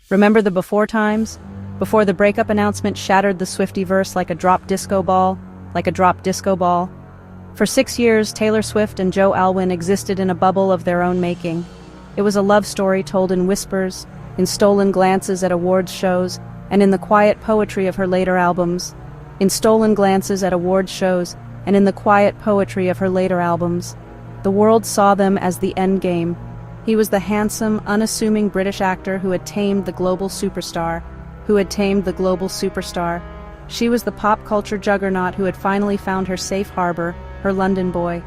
Remember the before times? Before the breakup announcement shattered the Swiftie-verse like a dropped disco ball? For 6 years, Taylor Swift and Joe Alwyn existed in a bubble of their own making. It was a love story told in whispers, in stolen glances at awards shows, and in the quiet poetry of her later albums. The world saw them as the endgame. He was the handsome, unassuming British actor who had tamed the global superstar. She was the pop culture juggernaut who had finally found her safe harbor, her London boy.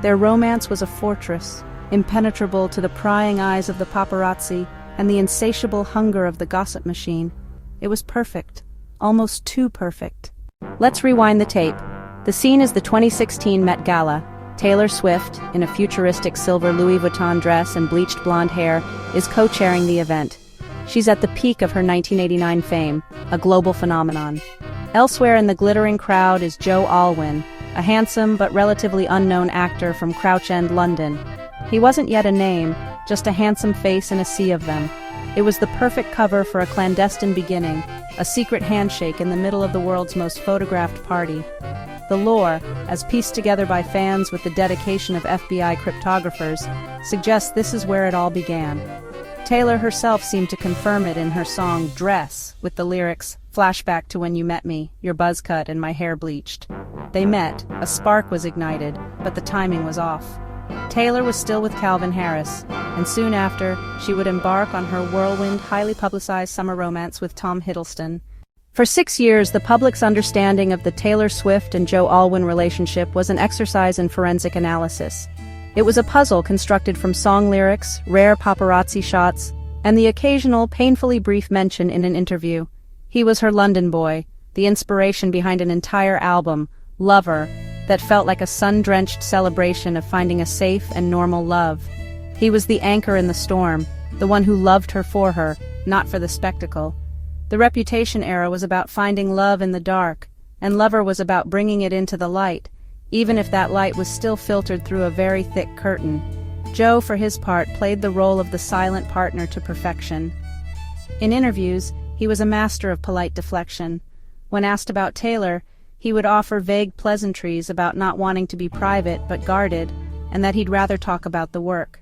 Their romance was a fortress, impenetrable to the prying eyes of the paparazzi and the insatiable hunger of the gossip machine. It was perfect, almost too perfect. Let's rewind the tape. The scene is the 2016 Met Gala. Taylor Swift, in a futuristic silver Louis Vuitton dress and bleached blonde hair, is co-chairing the event. She's at the peak of her 1989 fame, a global phenomenon. Elsewhere in the glittering crowd is Joe Alwyn, a handsome but relatively unknown actor from Crouch End, London. He wasn't yet a name, just a handsome face in a sea of them. It was the perfect cover for a clandestine beginning, a secret handshake in the middle of the world's most photographed party. The lore, as pieced together by fans with the dedication of FBI cryptographers, suggests this is where it all began. Taylor herself seemed to confirm it in her song Dress, with the lyrics, "Flashback to when you met me, your buzz cut and my hair bleached." They met, a spark was ignited, but the timing was off. Taylor was still with Calvin Harris, and soon after, she would embark on her whirlwind, highly publicized summer romance with Tom Hiddleston. For 6 years, the public's understanding of the Taylor Swift and Joe Alwyn relationship was an exercise in forensic analysis. It was a puzzle constructed from song lyrics, rare paparazzi shots, and the occasional, painfully brief mention in an interview. He was her London boy, the inspiration behind an entire album, Lover, that felt like a sun-drenched celebration of finding a safe and normal love. He was the anchor in the storm, the one who loved her for her, not for the spectacle. The Reputation era was about finding love in the dark, and Lover was about bringing it into the light, even if that light was still filtered through a very thick curtain. Joe, for his part, played the role of the silent partner to perfection. In interviews, he was a master of polite deflection. When asked about Taylor, he would offer vague pleasantries about not wanting to be private but guarded, and that he'd rather talk about the work.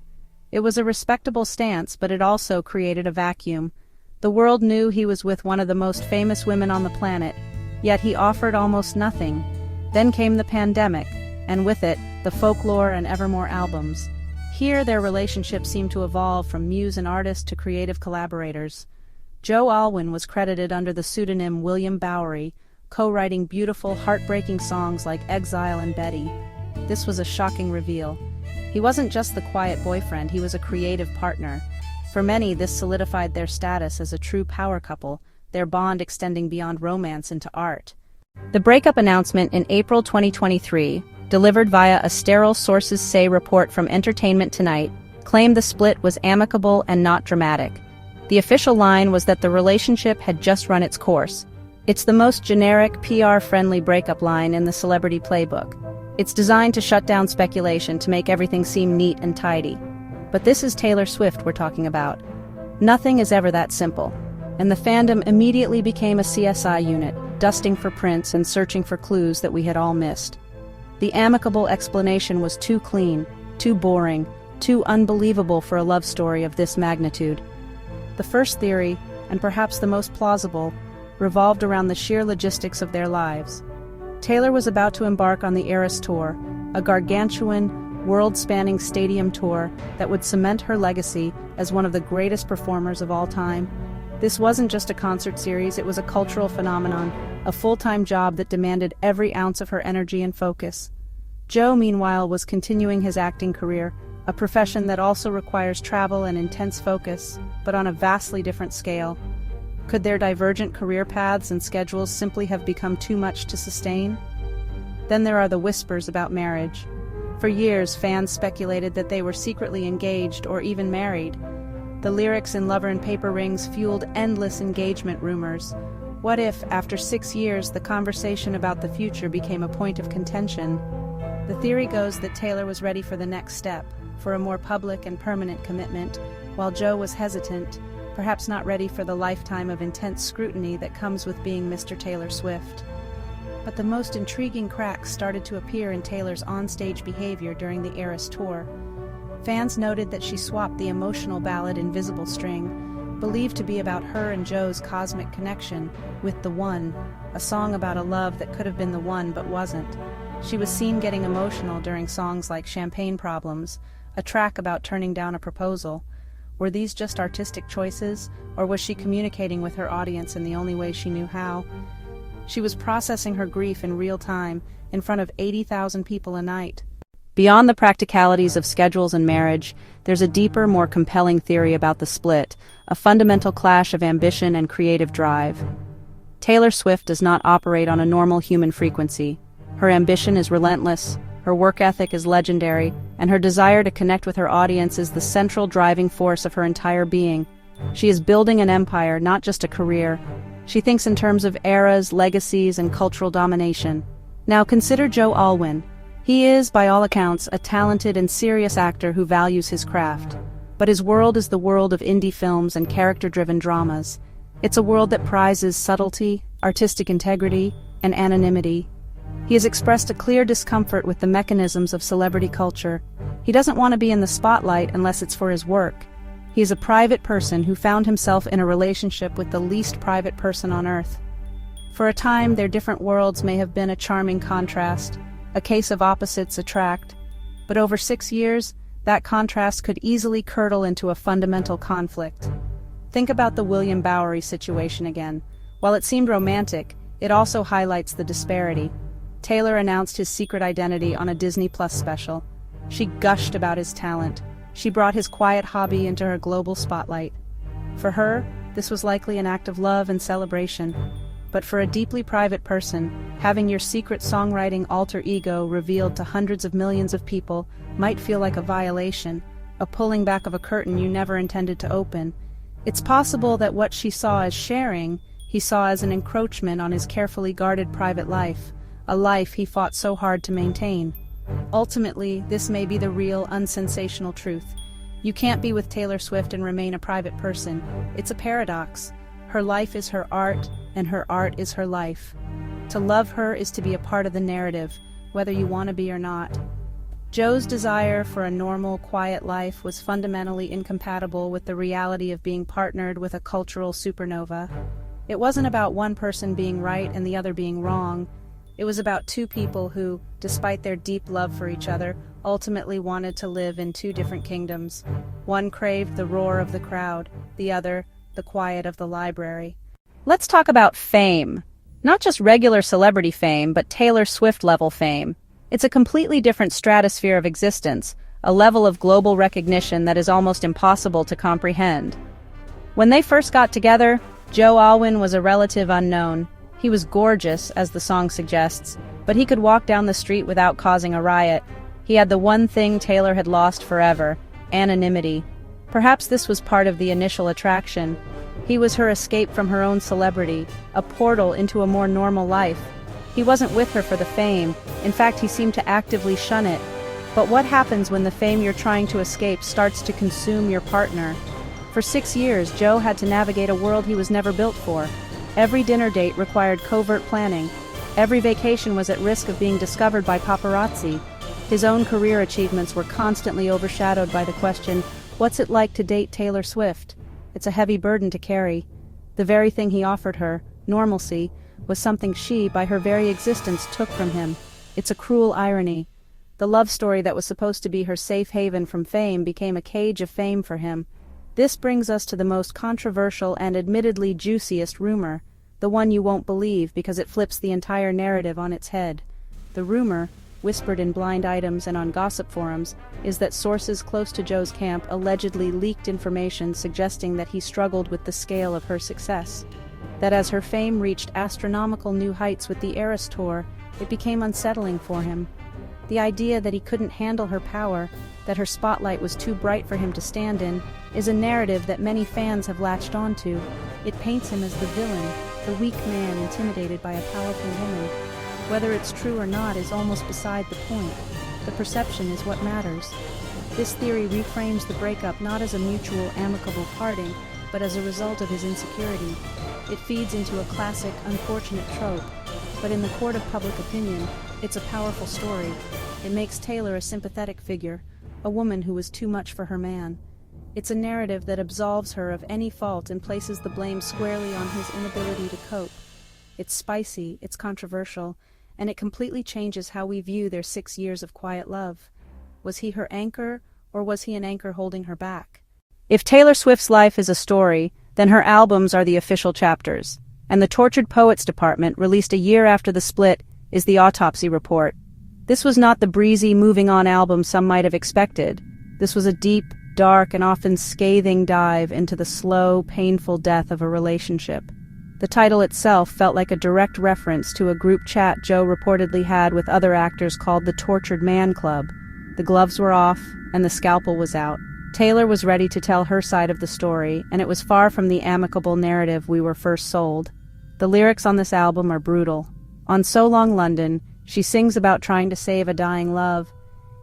It was a respectable stance, but it also created a vacuum. The world knew he was with one of the most famous women on the planet, yet he offered almost nothing. Then came the pandemic, and with it, the folklore and Evermore albums. Here, their relationship seemed to evolve from muse and artist to creative collaborators. Joe Alwyn was credited under the pseudonym William Bowery, co-writing beautiful, heartbreaking songs like Exile and Betty. This was a shocking reveal. He wasn't just the quiet boyfriend, he was a creative partner. For many, this solidified their status as a true power couple, their bond extending beyond romance into art. The breakup announcement in April 2023, delivered via a sterile sources say report from Entertainment Tonight, claimed the split was amicable and not dramatic. The official line was that the relationship had just run its course. It's the most generic, PR-friendly breakup line in the celebrity playbook. It's designed to shut down speculation, to make everything seem neat and tidy. But this is Taylor Swift we're talking about. Nothing is ever that simple, and the fandom immediately became a CSI unit, dusting for prints and searching for clues that we had all missed. The amicable explanation was too clean, too boring, too unbelievable for a love story of this magnitude. The first theory, and perhaps the most plausible, revolved around the sheer logistics of their lives. Taylor was about to embark on the Eras Tour, a gargantuan, world-spanning stadium tour that would cement her legacy as one of the greatest performers of all time. This wasn't just a concert series, it was a cultural phenomenon, a full-time job that demanded every ounce of her energy and focus. Joe, meanwhile, was continuing his acting career, a profession that also requires travel and intense focus, but on a vastly different scale. Could their divergent career paths and schedules simply have become too much to sustain? Then there are the whispers about marriage. For years, fans speculated that they were secretly engaged or even married. The lyrics in Lover and Paper Rings fueled endless engagement rumors. What if, after 6 years, the conversation about the future became a point of contention? The theory goes that Taylor was ready for the next step, for a more public and permanent commitment, while Joe was hesitant, perhaps not ready for the lifetime of intense scrutiny that comes with being Mr. Taylor Swift. But the most intriguing cracks started to appear in Taylor's onstage behavior during the Eras tour. Fans noted that she swapped the emotional ballad Invisible String, believed to be about her and Joe's cosmic connection, with The One, a song about a love that could have been the one but wasn't. She was seen getting emotional during songs like Champagne Problems, a track about turning down a proposal. Were these just artistic choices, or was she communicating with her audience in the only way she knew how? She was processing her grief in real time, in front of 80,000 people a night. Beyond the practicalities of schedules and marriage, there's a deeper, more compelling theory about the split, a fundamental clash of ambition and creative drive. Taylor Swift does not operate on a normal human frequency. Her ambition is relentless, her work ethic is legendary, and her desire to connect with her audience is the central driving force of her entire being. She is building an empire, not just a career. She thinks in terms of eras, legacies, and cultural domination. Now consider Joe Alwyn. He is, by all accounts, a talented and serious actor who values his craft. But his world is the world of indie films and character-driven dramas. It's a world that prizes subtlety, artistic integrity, and anonymity. He has expressed a clear discomfort with the mechanisms of celebrity culture. He doesn't want to be in the spotlight unless it's for his work. He is a private person who found himself in a relationship with the least private person on earth. For a time, their different worlds may have been a charming contrast, a case of opposites attract, but over 6 years, that contrast could easily curdle into a fundamental conflict. Think about the William Bowery situation again. While it seemed romantic, it also highlights the disparity. Taylor announced his secret identity on a Disney Plus special. She gushed about his talent. She brought his quiet hobby into her global spotlight. For her, this was likely an act of love and celebration. But for a deeply private person, having your secret songwriting alter ego revealed to hundreds of millions of people might feel like a violation, a pulling back of a curtain you never intended to open. It's possible that what she saw as sharing, he saw as an encroachment on his carefully guarded private life, a life he fought so hard to maintain. Ultimately, this may be the real, unsensational truth. You can't be with Taylor Swift and remain a private person. It's a paradox. Her life is her art, and her art is her life. To love her is to be a part of the narrative, whether you want to be or not. Joe's desire for a normal, quiet life was fundamentally incompatible with the reality of being partnered with a cultural supernova. It wasn't about one person being right and the other being wrong. It was about two people who, despite their deep love for each other, ultimately wanted to live in two different kingdoms. One craved the roar of the crowd, the other, the quiet of the library. Let's talk about fame. Not just regular celebrity fame, but Taylor Swift-level fame. It's a completely different stratosphere of existence, a level of global recognition that is almost impossible to comprehend. When they first got together, Joe Alwyn was a relative unknown. He was gorgeous, as the song suggests, but he could walk down the street without causing a riot. He had the one thing Taylor had lost forever: anonymity. Perhaps this was part of the initial attraction. He was her escape from her own celebrity, a portal into a more normal life. He wasn't with her for the fame. In fact, he seemed to actively shun it. But what happens when the fame you're trying to escape starts to consume your partner? For 6 years, Joe had to navigate a world he was never built for. Every dinner date required covert planning. Every vacation was at risk of being discovered by paparazzi. His own career achievements were constantly overshadowed by the question, what's it like to date Taylor Swift? It's a heavy burden to carry. The very thing he offered her, normalcy, was something she, by her very existence, took from him. It's a cruel irony. The love story that was supposed to be her safe haven from fame became a cage of fame for him. This brings us to the most controversial and admittedly juiciest rumor, the one you won't believe because it flips the entire narrative on its head. The rumor, whispered in blind items and on gossip forums, is that sources close to Joe's camp allegedly leaked information suggesting that he struggled with the scale of her success. That as her fame reached astronomical new heights with the Eras tour, it became unsettling for him. The idea that he couldn't handle her power, that her spotlight was too bright for him to stand in, is a narrative that many fans have latched onto. It paints him as the villain, the weak man intimidated by a powerful woman. Whether it's true or not is almost beside the point. The perception is what matters. This theory reframes the breakup not as a mutual, amicable parting, but as a result of his insecurity. It feeds into a classic, unfortunate trope, but in the court of public opinion, it's a powerful story. It makes Taylor a sympathetic figure, a woman who was too much for her man. It's a narrative that absolves her of any fault and places the blame squarely on his inability to cope. It's spicy, it's controversial, and it completely changes how we view their 6 years of quiet love. Was he her anchor, or was he an anchor holding her back? If Taylor Swift's life is a story, then her albums are the official chapters. And the Tortured Poets Department, released a year after the split, is the Autopsy report. This was not the breezy, moving-on album some might have expected. This was a deep, dark, and often scathing dive into the slow, painful death of a relationship. The title itself felt like a direct reference to a group chat Joe reportedly had with other actors called the Tortured Man Club. The gloves were off, and the scalpel was out. Taylor was ready to tell her side of the story, and it was far from the amicable narrative we were first sold. The lyrics on this album are brutal. On So Long London, she sings about trying to save a dying love.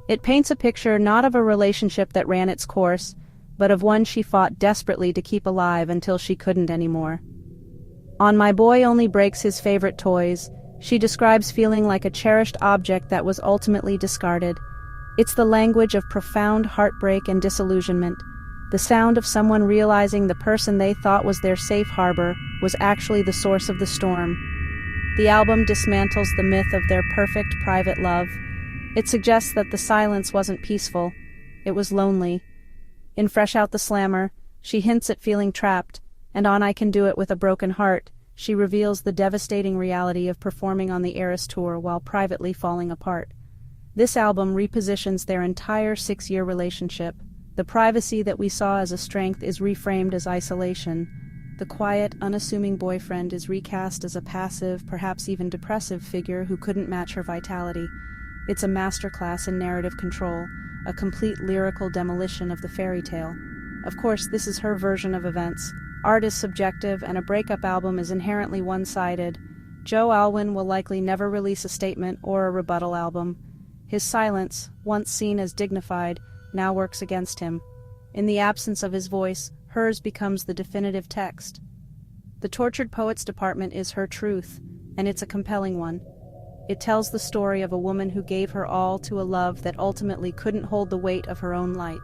It paints a picture not of a relationship that ran its course, but of one she fought desperately to keep alive until she couldn't anymore. On My Boy Only Breaks His Favorite Toys, she describes feeling like a cherished object that was ultimately discarded. It's the language of profound heartbreak and disillusionment, the sound of someone realizing the person they thought was their safe harbor was actually the source of the storm. The album dismantles the myth of their perfect private love. It suggests that the silence wasn't peaceful, it was lonely. In Fresh Out the Slammer, she hints at feeling trapped, and on I Can Do It With a Broken Heart, she reveals the devastating reality of performing on the Eras Tour while privately falling apart. This album repositions their entire 6-year relationship. The privacy that we saw as a strength is reframed as isolation. The quiet, unassuming boyfriend is recast as a passive, perhaps even depressive figure who couldn't match her vitality. It's a masterclass in narrative control, a complete lyrical demolition of the fairy tale. Of course, this is her version of events. Art is subjective, and a breakup album is inherently one-sided. Joe Alwyn will likely never release a statement or a rebuttal album. His silence, once seen as dignified, now works against him. In the absence of his voice, hers becomes the definitive text. The Tortured Poets Department is her truth, and it's a compelling one. It tells the story of a woman who gave her all to a love that ultimately couldn't hold the weight of her own light,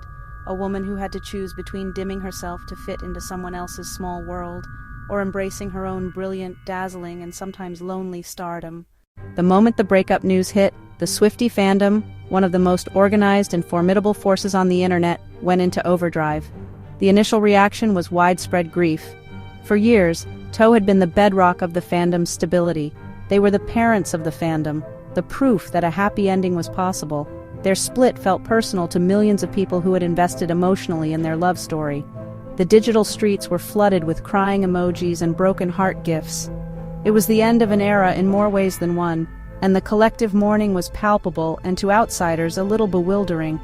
a woman who had to choose between dimming herself to fit into someone else's small world, or embracing her own brilliant, dazzling, and sometimes lonely stardom. The moment the breakup news hit, the Swiftie fandom, one of the most organized and formidable forces on the internet, went into overdrive. The initial reaction was widespread grief. For years, Toe had been the bedrock of the fandom's stability. They were the parents of the fandom, the proof that a happy ending was possible. Their split felt personal to millions of people who had invested emotionally in their love story. The digital streets were flooded with crying emojis and broken heart gifs. It was the end of an era in more ways than one, and the collective mourning was palpable and to outsiders a little bewildering.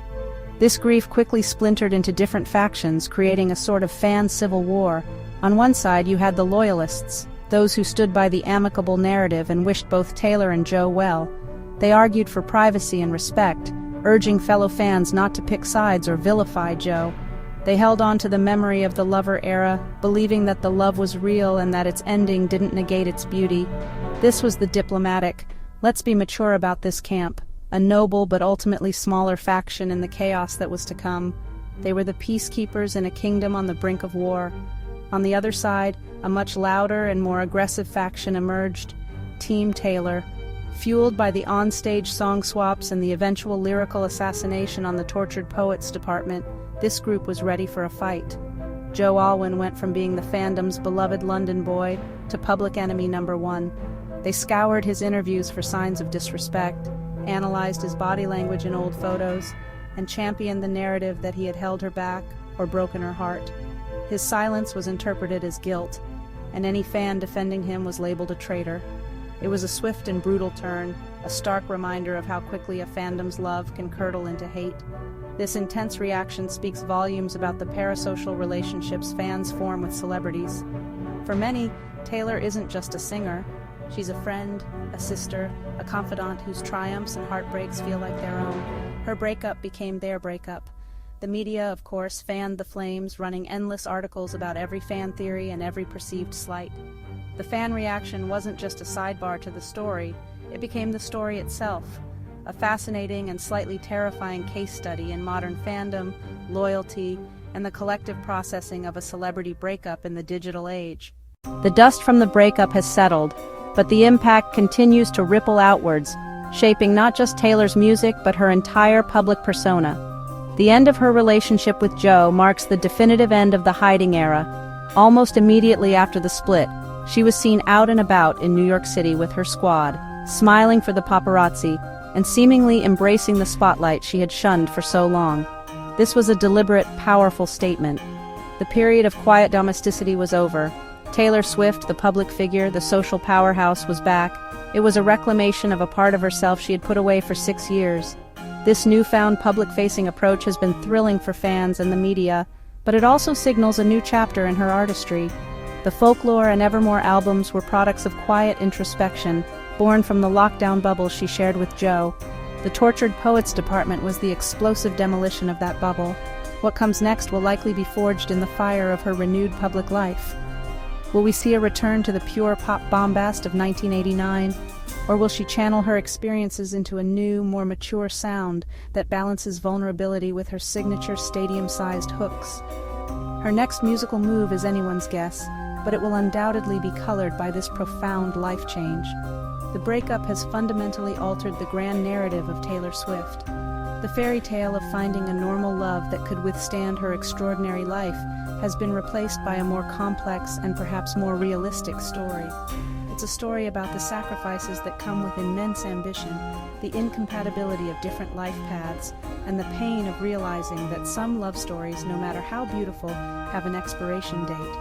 This grief quickly splintered into different factions, creating a sort of fan civil war. On one side you had the loyalists, those who stood by the amicable narrative and wished both Taylor and Joe well. They argued for privacy and respect, urging fellow fans not to pick sides or vilify Joe. They held on to the memory of the lover era, believing that the love was real and that its ending didn't negate its beauty. This was the diplomatic, let's be mature about this camp, a noble but ultimately smaller faction in the chaos that was to come. They were the peacekeepers in a kingdom on the brink of war. On the other side, a much louder and more aggressive faction emerged, Team Taylor. Fueled by the on-stage song swaps and the eventual lyrical assassination on the Tortured Poets Department, this group was ready for a fight. Joe Alwyn went from being the fandom's beloved London boy to public enemy number one. They scoured his interviews for signs of disrespect, analyzed his body language in old photos, and championed the narrative that he had held her back or broken her heart. His silence was interpreted as guilt, and any fan defending him was labeled a traitor. It was a swift and brutal turn, a stark reminder of how quickly a fandom's love can curdle into hate. This intense reaction speaks volumes about the parasocial relationships fans form with celebrities. For many, Taylor isn't just a singer. She's a friend, a sister, a confidant whose triumphs and heartbreaks feel like their own. Her breakup became their breakup. The media, of course, fanned the flames, running endless articles about every fan theory and every perceived slight. The fan reaction wasn't just a sidebar to the story, it became the story itself, a fascinating and slightly terrifying case study in modern fandom, loyalty, and the collective processing of a celebrity breakup in the digital age. The dust from the breakup has settled, but the impact continues to ripple outwards, shaping not just Taylor's music but her entire public persona. The end of her relationship with Joe marks the definitive end of the hiding era. Almost immediately after the split, she was seen out and about in New York City with her squad, smiling for the paparazzi and seemingly embracing the spotlight she had shunned for so long. This was a deliberate, powerful statement. The period of quiet domesticity was over. Taylor Swift, the public figure, the social powerhouse, was back. It was a reclamation of a part of herself she had put away for 6 years. This newfound public-facing approach has been thrilling for fans and the media, but it also signals a new chapter in her artistry. The Folklore and Evermore albums were products of quiet introspection, born from the lockdown bubble she shared with Joe. The Tortured Poets department was the explosive demolition of that bubble. What comes next will likely be forged in the fire of her renewed public life. Will we see a return to the pure pop bombast of 1989? Or will she channel her experiences into a new, more mature sound that balances vulnerability with her signature stadium-sized hooks? Her next musical move is anyone's guess, but it will undoubtedly be colored by this profound life change. The breakup has fundamentally altered the grand narrative of Taylor Swift. The fairy tale of finding a normal love that could withstand her extraordinary life has been replaced by a more complex and perhaps more realistic story. It's a story about the sacrifices that come with immense ambition, the incompatibility of different life paths, and the pain of realizing that some love stories, no matter how beautiful, have an expiration date.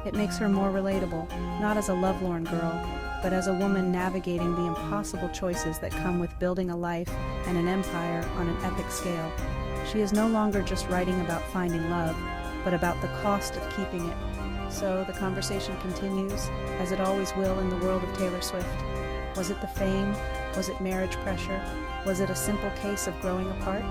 It makes her more relatable, not as a lovelorn girl, but as a woman navigating the impossible choices that come with building a life and an empire on an epic scale. She is no longer just writing about finding love, but about the cost of keeping it. So the conversation continues, as it always will in the world of Taylor Swift. Was it the fame? Was it marriage pressure? Was it a simple case of growing apart?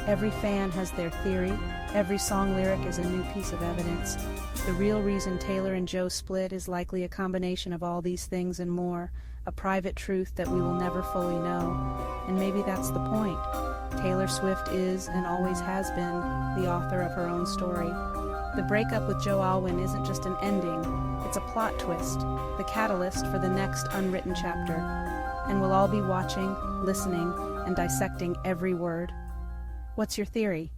Every fan has their theory. Every song lyric is a new piece of evidence. The real reason Taylor and Joe split is likely a combination of all these things and more, a private truth that we will never fully know. And maybe that's the point. Taylor Swift is, and always has been, the author of her own story. The breakup with Joe Alwyn isn't just an ending, it's a plot twist, the catalyst for the next unwritten chapter. And we'll all be watching, listening, and dissecting every word. What's your theory?